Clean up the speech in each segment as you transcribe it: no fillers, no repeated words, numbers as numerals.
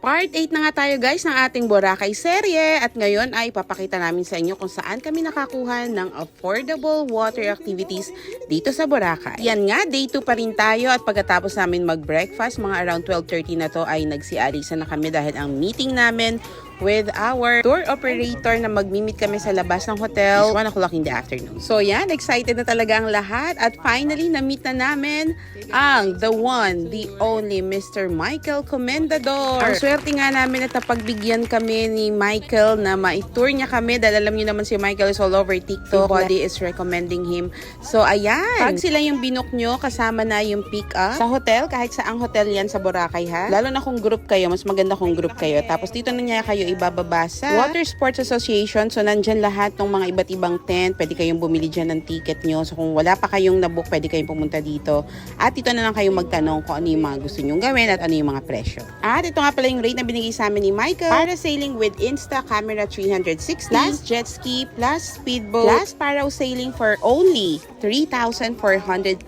Part 8 na nga tayo guys ng ating Boracay serye at ngayon ay papakita namin sa inyo kung saan kami nakakuha ng affordable water activities dito sa Boracay. Yan nga, day 2 pa rin tayo at pagkatapos namin mag-breakfast, mga around 12:30 na to ay nagsialisan na kami dahil ang meeting namin with our tour operator na magmi-meet kami sa labas ng hotel 1 o'clock in the afternoon. So yan, excited na talaga ang lahat at finally na-meet na namin ang the one, the only Mr. Michael Comendador. Ang swerte nga namin at napagbigyan kami ni Michael na ma-tour niya kami dahil alam niyo naman si Michael is all over TikTok. Everybody is recommending him. So ayan, pag sila yung binook nyo, kasama na yung pick up sa hotel, kahit saang hotel yan sa Boracay ha. Lalo na kung group kayo, mas maganda kung group kayo. Tapos dito na niya kayo ibababa sa Water Sports Association. So nandyan lahat ng mga iba't ibang tent. Pwede kayong bumili dyan ng ticket nyo. So kung wala pa kayong nabook, pwede kayong pumunta dito. At dito na lang kayong magtanong kung ano yung mga gusto nyong gawin at ano yung mga presyo. At ito nga pala yung rate na binigay sa amin ni Michael. Parasailing with Insta Camera 360 plus jet ski plus speedboat plus parasailing for only 3,400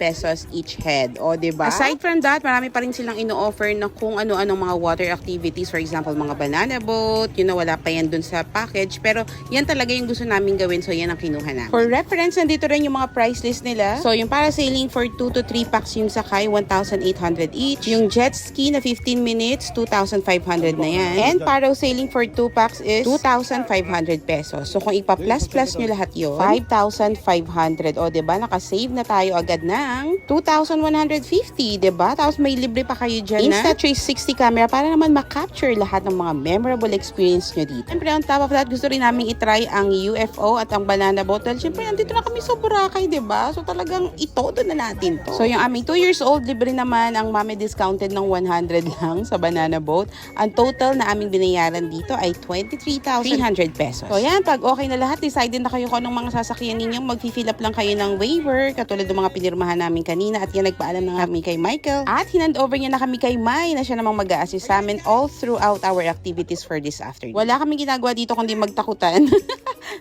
pesos each head. O diba? Aside from that, marami pa rin silang ino-offer na kung ano-anong mga water activities. For example, mga banana boat. You know, wala pa yan dun sa package. Pero yan talaga yung gusto namin gawin. So yan ang kinuha namin. For reference, nandito rin yung mga price list nila. So yung parasailing for 2 to 3 packs yung sakay, 1,800 each. Yung jet ski na 15 minutes, 2,500 na yan. And parasailing for 2 packs is 2,500 pesos. So kung ipa-plus-plus nyo lahat yun, 5,500. O diba, nakasave na tayo agad ng 2,150. Diba? Tapos may libre pa kayo dyan na Insta360 camera para naman makapture lahat ng mga memorable experience nyo dito. Siyempre, on top of that, gusto rin namin itry ang UFO at ang banana boat. Siyempre, nandito na kami sa Boracay, diba? So talagang ito na natin to. So yung aming 2 years old, libre naman ang mami discounted ng 100 lang sa banana boat. Ang total na aming binayaran dito ay 23,300 pesos. So yan, pag okay na lahat, decided na kayo kung anong mga sasakyan ninyo, mag-fill up lang kayo ng waiver, katulad ng mga pinirmahan namin kanina at yan, nagpaalam na kami kay Michael. At hinand over niya na kami kay Mai na siya namang mag-a-assist sa amin all throughout our activities for this afternoon. Wala kaming ginagawa dito kundi magtakutan.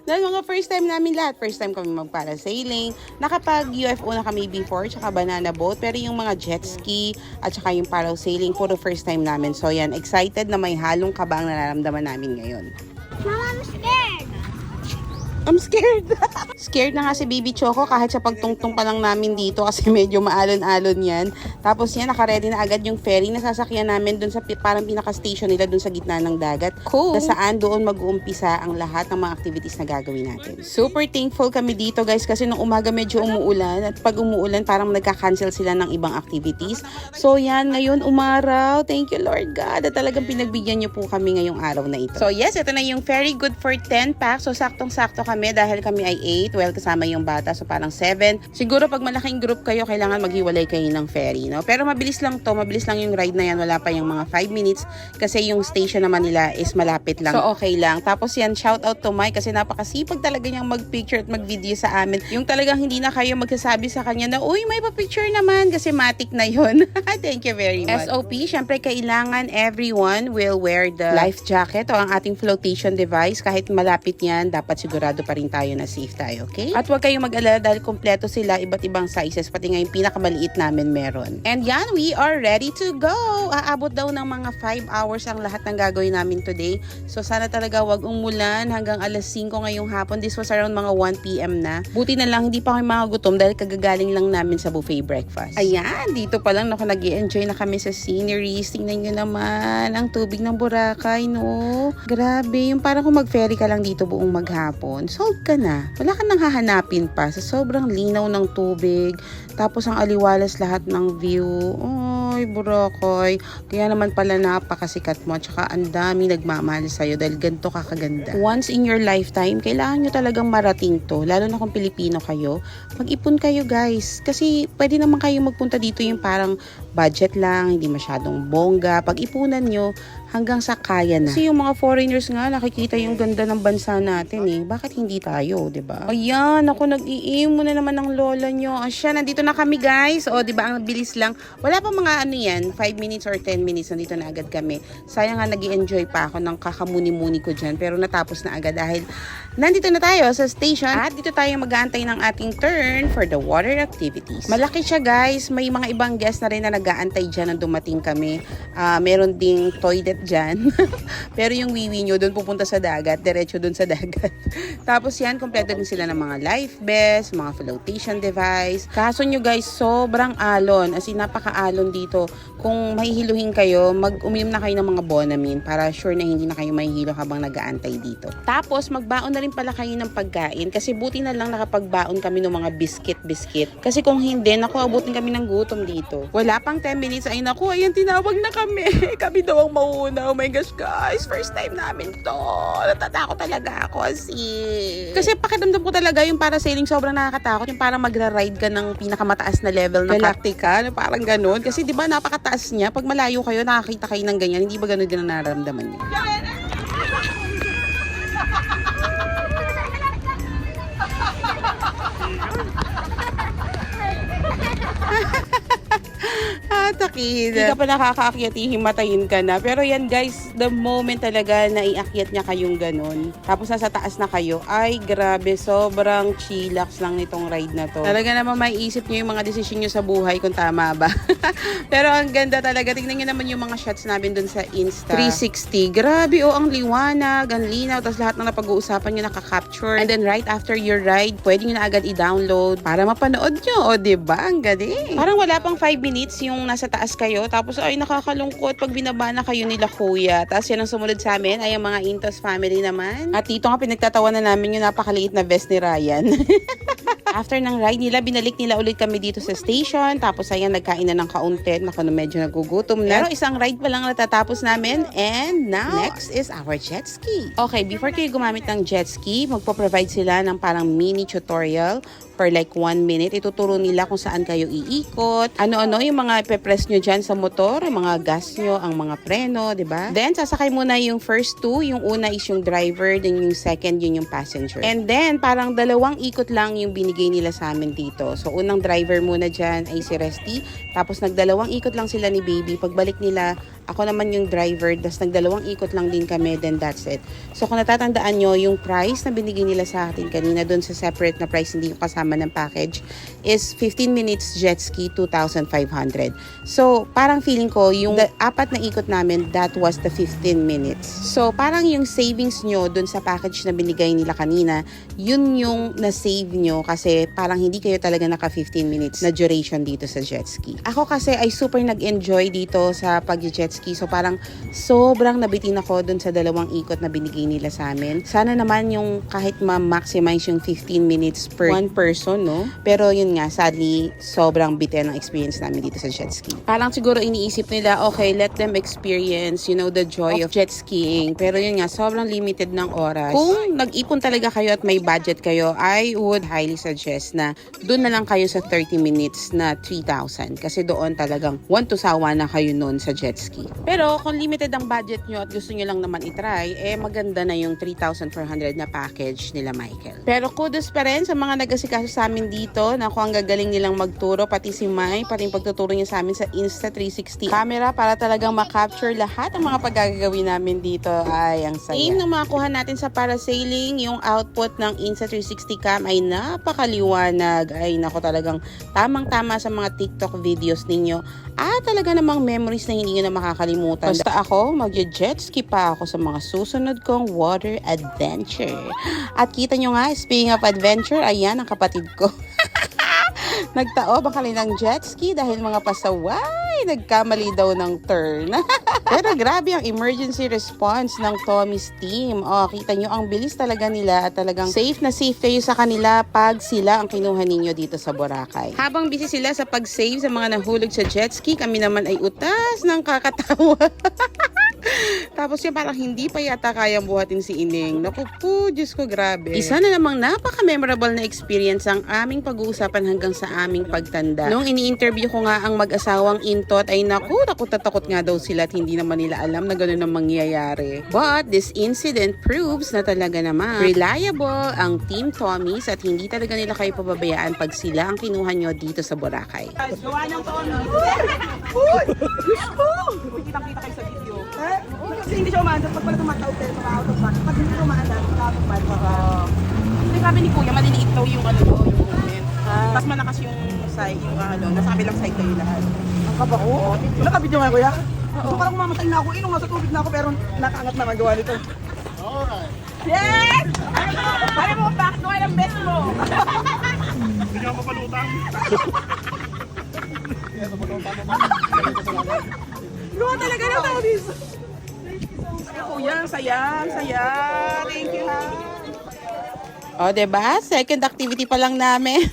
Dahil mga first time namin lahat. First time kami mag-parasailing. Nakapag UFO na kami before, tsaka banana boat. Pero yung mga jet ski at tsaka yung parasailing, puro first time namin. So yan, excited na may halong kaba ang nararamdaman namin ngayon. Mama, I'm scared. I'm scared. Scared na nga si Baby Choco kahit sa pagtungtong pa lang namin dito kasi medyo maalon-alon yan. Tapos yan, nakaready na agad yung ferry na sasakyan namin dun sa parang pinaka-station nila dun sa gitna ng dagat. Cool. Na saan doon mag-uumpisa ang lahat ng mga activities na gagawin natin. Super thankful kami dito guys kasi nung umaga medyo umuulan at pag umuulan parang nagka-cancel sila ng ibang activities. So yan, ngayon umaraw. Thank you Lord God. At talagang pinagbigyan niyo po kami ngayong araw na ito. So yes, ito na yung ferry good for 10 packs. So saktong-sakto kami dahil kami ay 8, well kasama yung bata so parang 7. Siguro pag malaking group kayo kailangan maghiwalay kayo ng ferry, no? Pero mabilis lang to, mabilis lang yung ride na yan, wala pa yung mga 5 minutes kasi yung station naman nila is malapit lang. So okay lang. Tapos yan, shout out to Mike kasi napakasipag talaga niyang mag-picture at mag-video sa amin. Yung talagang hindi na kayo magsasabi sa kanya na, uy may pa-picture naman kasi matik na yun. Thank you very much. SOP, syempre kailangan everyone will wear the life jacket o ang ating flotation device. Kahit malapit yan, dapat sigurado pa rin tayo na safe tayo, okay? At huwag kayong mag-alala dahil kompleto sila, iba't ibang sizes, pati nga yung pinakamaliit namin meron. And yan, we are ready to go! Aabot daw ng mga 5 hours ang lahat ng gagawin namin today. So sana talaga wag umulan hanggang alas 5 ngayong hapon. This was around mga 1 p.m. na. Buti na lang, hindi pa kami mga gutom dahil kagagaling lang namin sa buffet breakfast. Ayan, dito pa lang nag-i-enjoy na kami sa sceneries. Tingnan nyo naman ang tubig ng Boracay, no? Grabe, yung parang kung mag-ferry ka lang dito buong maghapon. Sold ka na. Wala ka nang hahanapin pa sa sobrang linaw ng tubig. Tapos ang aliwalas lahat ng view. Ay, Boracay. Kaya naman pala napakasikat mo. Tsaka ang dami nagmamahal sa'yo dahil ganito kakaganda. Once in your lifetime, kailangan nyo talagang marating to. Lalo na kung Pilipino kayo. Mag-ipon kayo guys. Kasi pwede naman kayo magpunta dito yung parang budget lang, hindi masyadong bongga. Pag-ipunan nyo, hanggang sa kaya na. Kasi yung mga foreigners nga, nakikita yung ganda ng bansa natin eh. Bakit hindi tayo, diba? Ayan, ako nag-iimo na naman ng lola nyo. Asya, nandito na kami guys. O, diba, ang bilis lang. Wala pa mga ano yan, 5 minutes or 10 minutes, nandito na agad kami. Sayang nga, nag-i-enjoy pa ako ng kakamuni-muni ko dyan. Pero natapos na agad dahil nandito na tayo sa station. At dito tayo mag-aantay ng ating turn for the water activities. Malaki siya guys. May mga ibang guests na rin na nag-aantay dyan na dumating kami. Meron ding toilet dyan. Pero yung wiwi nyo doon pupunta sa dagat, diretso doon sa dagat. Tapos yan, kompleto din sila ng mga life vest, mga flotation device. Kaso nyo guys, sobrang alon. As in, napaka-alon dito. Kung mahihiluhin kayo, uminom na kayo ng mga Bonamine para sure na hindi na kayo mahihilo habang nag-aantay dito. Tapos, magbaon na rin pala kayo ng pagkain kasi buti na lang nakapagbaon kami ng mga biscuit. Kasi kung hindi, naku, abutin kami ng gutom dito. Wala pang 10 minutes, ay naku, ayan, tinawag na kami. Kami daw ang mauuna. Oh my gosh, guys, first time namin to. Natatakot talaga ako kasi pakiramdam ko talaga yung parasailing sobrang nakakatakot. Yung parang magra-ride ka ng pinakamataas na level ng Galactica, parang ganun. Kasi di ba napakataas niya. Pag malayo kayo, nakakita kayo ng ganyan. Hindi ba ganun din ang nararamdaman niyo? Takid. Hindi ka pa nakakaakyat, himatayin ka na. Pero yan guys, the moment talaga na iakyat niya kayong ganun, tapos nasa taas na kayo, ay grabe, sobrang chillax lang nitong ride na to. Talaga naman may isip niyo yung mga desisyon niyo sa buhay kung tama ba. Pero ang ganda talaga. Tingnan niyo naman yung mga shots namin dun sa Insta 360. Grabe, ang liwanag, ang linaw, tapos lahat ng napag-uusapan niyo nakaka-capture. And then right after your ride, pwede niyo na agad i-download para mapanood niyo. O, diba? Ang galing. Parang wala pang 5 minutes yung nasa taas kayo, tapos ay nakakalungkot pag binaba na kayo nila kuya. Tapos yan ang sumunod sa amin ay ang mga Intos family naman. At dito nga pinagtatawanan namin yung napakaliit na vest ni Ryan. After ng ride nila, binalik nila ulit kami dito sa station. Tapos ayan, nagkain na ng kaunti. Naku, na medyo nagugutom na. Pero isang ride pa lang natatapos namin. And now, next is our jet ski. Okay, before kayo gumamit ng jet ski, magpo-provide sila ng parang mini tutorial for like 1 minute. Ituturo nila kung saan kayo iikot. Ano-ano yung mga ipe-press nyo dyan sa motor, yung mga gas nyo, ang mga preno, di ba? Then, sasakay muna yung first two. Yung una is yung driver, then yung second, yun yung passenger. And then, parang 2 ikot lang yung binigay nila sa amin dito. So, unang driver muna dyan ay si Resty. Tapos, 2 ikot lang sila ni Baby. Pagbalik nila, ako naman yung driver. Tapos, 2 ikot lang din kami. Then, that's it. So, kung natatandaan nyo, yung price na binigay nila sa atin kanina, dun sa separate na price, hindi ko kasama ng package, is 15 minutes jet ski, 2,500. So, parang feeling ko, yung 4 na ikot namin, that was the 15 minutes. So, parang yung savings nyo dun sa package na binigay nila kanina, yun yung na-save nyo kasi parang hindi kayo talaga naka 15 minutes na duration dito sa jet ski. Ako kasi ay super nag-enjoy dito sa pag-jet ski. So, parang sobrang nabitin ako dun sa 2 ikot na binigay nila sa amin. Sana naman yung kahit ma-maximize yung 15 minutes per one person, no? Pero yun nga, sadly, sobrang bitin ang experience namin dito sa jet ski. Parang siguro iniisip nila, okay, let them experience, you know, the joy of jet skiing. Pero yun nga, sobrang limited ng oras. Kung nag-ipon talaga kayo at may budget kayo, I would highly suggest na doon na lang kayo sa 30 minutes na 3,000. Kasi doon talagang want to sawa na kayo noon sa jet ski. Pero kung limited ang budget nyo at gusto nyo lang naman itry, maganda na yung 3,400 na package nila Michael. Pero kudos pa rin sa mga nag-asikaso sa amin dito, na kung ang gagaling nilang magturo, pati si Mai, pati yung pagtuturo niya sa amin sa Insta 360 camera para talagang makapture lahat ng mga paggagawin namin dito. Ay, ang saya. Aim na makuha natin sa parasailing, yung output ng Insta 360 cam ay napakaliwanag. Ay, nako, talagang tamang-tama sa mga TikTok videos ninyo. Talaga namang memories na hindi nyo na makakalimutan. Basta ako, mag-jet ski pa ako sa mga susunod kong water adventure. At kita nyo nga, speaking of adventure, ayan ang kapatid ko. Nagtao ba kali ng jet ski dahil mga pasaway, nagkamali daw ng turn. Pero grabe ang emergency response ng Tommy's team. Kita nyo, ang bilis talaga nila at talagang safe na safe kayo sa kanila pag sila ang kinuha ninyo dito sa Boracay. Habang busy sila sa pag-save sa mga nahulog sa jet ski, kami naman ay utas ng kakatawa. Tapos yung parang hindi pa yata kayang buhatin si Ining. Naku po, Diyos ko, grabe. Isa na namang napaka-memorable na experience ang aming pag-uusapan hanggang sa aming pagtanda. Nung ini-interview ko nga ang mag-asawang Intot, ay naku, takot nga daw sila at hindi naman nila alam na gano'n ang mangyayari. But this incident proves na talaga naman reliable ang Team Tommy's at hindi talaga nila kayo pababayaan pag sila ang kinuha nyo dito sa Boracay. Gawa ng Tommy! Uy! Diyos ko! Kitang-kita kayo sa video. Kasi hindi siya umaandar. Pag pala tumataw tayo sa out of back. Pag hindi umaandar, out of back. Hindi, sabi ni Kuya, maliliit daw yung yung movement. Mas malakas yung side, yung nasa kabilang side kayo lahat. Kaba ko? Nakabidyo nga kuya? So parang mamatay na ako, inong nasa tubig na ako pero nakaangat na magawa nito. Alright. Yes! Ano mo, bakit mo kayo ng best mo? Hindi ka mapalutang. Luha talaga na tao dito. Kuya, sayang, saya. Thank you ha. O, diba? Second activity pa lang namin.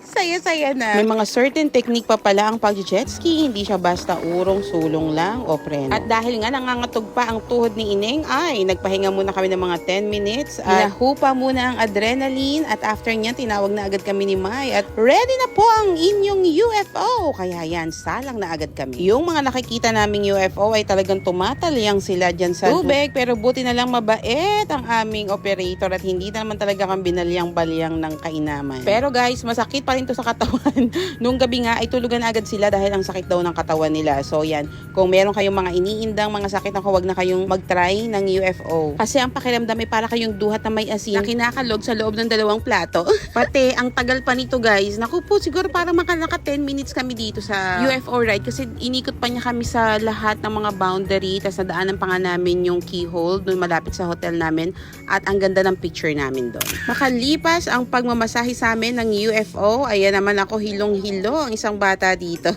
Saya-saya na. May mga certain technique pa pala ang pag-jet ski. Hindi siya basta urong, sulong lang o preno. At dahil nga nangangatog pa ang tuhod ni Ineng, ay nagpahinga muna kami ng mga 10 minutes. At nahupa muna ang adrenaline. At after niyan, tinawag na agad kami ni Mai. At ready na po ang inyong UFO. Kaya yan, salang na agad kami. Yung mga nakikita naming UFO ay talagang tumatalyang sila dyan sa tubig. Pero buti na lang mabait ang aming operator at hindi na naman talaga kami binalyang-balyang ng kainaman. Pero guys, masakit pa rin to sa katawan. Nung gabi nga ay tulugan agad sila dahil ang sakit daw ng katawan nila. So yan, kung meron kayong mga iniindang mga sakit, ako wag na kayong mag-try ng UFO. Kasi ang pakiramdam ay para kayong duhat na may asin na kinakalog sa loob ng 2 plato. Pati ang tagal pa nito guys. Naku po, siguro para naka 10 minutes kami dito sa UFO ride kasi inikot pa niya kami sa lahat ng mga boundary. Tapos nadaanan pa nga namin yung keyhole doon malapit sa hotel namin at ang ganda ng picture namin doon. Makalipas ang pagmamasahe sa amin ng UFO, ayan naman ako hilong-hilo ang isang bata dito.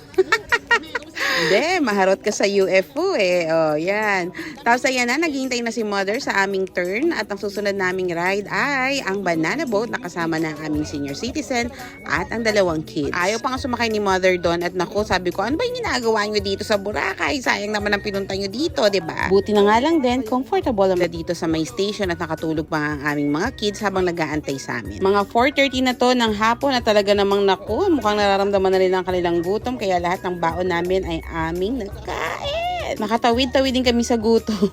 Hindi, maharot ka sa UFO eh. O, yan. Tapos ayan na, naghihintay na si Mother sa aming turn at ang susunod naming ride ay ang banana boat na kasama ng aming senior citizen at ang 2 kids. Ayaw pa nga sumakay ni Mother doon at naku, sabi ko, ano ba yung ginagawa nyo dito sa Boracay? Sayang naman ang pinunta nyo dito, diba? Buti na nga lang din, comfortable na dito sa may station at nakatulog pa nga ang aming mga kids habang nag-aantay sa amin. Mga 4:30 na to ng hapon at talaga namang naku, mukhang nararamdaman na nila ang kanilang gutom kaya lahat ng baon namin ay aming nagkain. Nakatawid-tawid din kami sa gutom.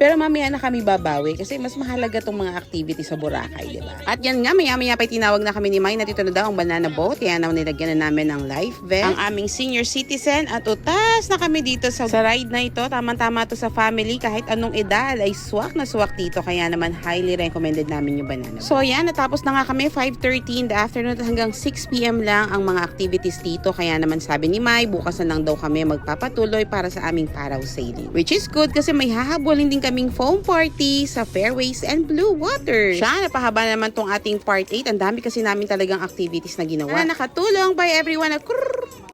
Pero mamaya na kami babawi kasi mas mahalaga tong mga activity sa Boracay, diba? At yan nga, maya-maya pa tinawag na kami ni Mai na dito na daw ang banana boat. Kaya na nilagyan na namin ng life vest. Ang aming senior citizen at utas na kami dito sa ride na ito. Tamang-tama to sa family. Kahit anong edad ay swak na swak dito. Kaya naman highly recommended namin yung banana boat. So yan, natapos na nga kami 5:30 in the afternoon hanggang 6 p.m. lang ang mga activities dito. Kaya naman sabi ni Mai, bukas na lang daw kami magpapatuloy para sa aming paraw sailing. Which is good kasi may hahabulin din kaming foam party sa Fairways and Blue Water. Siya, napahaba naman tong ating part 8. Ang dami kasi namin talagang activities na ginawa. Nakatulong by everyone at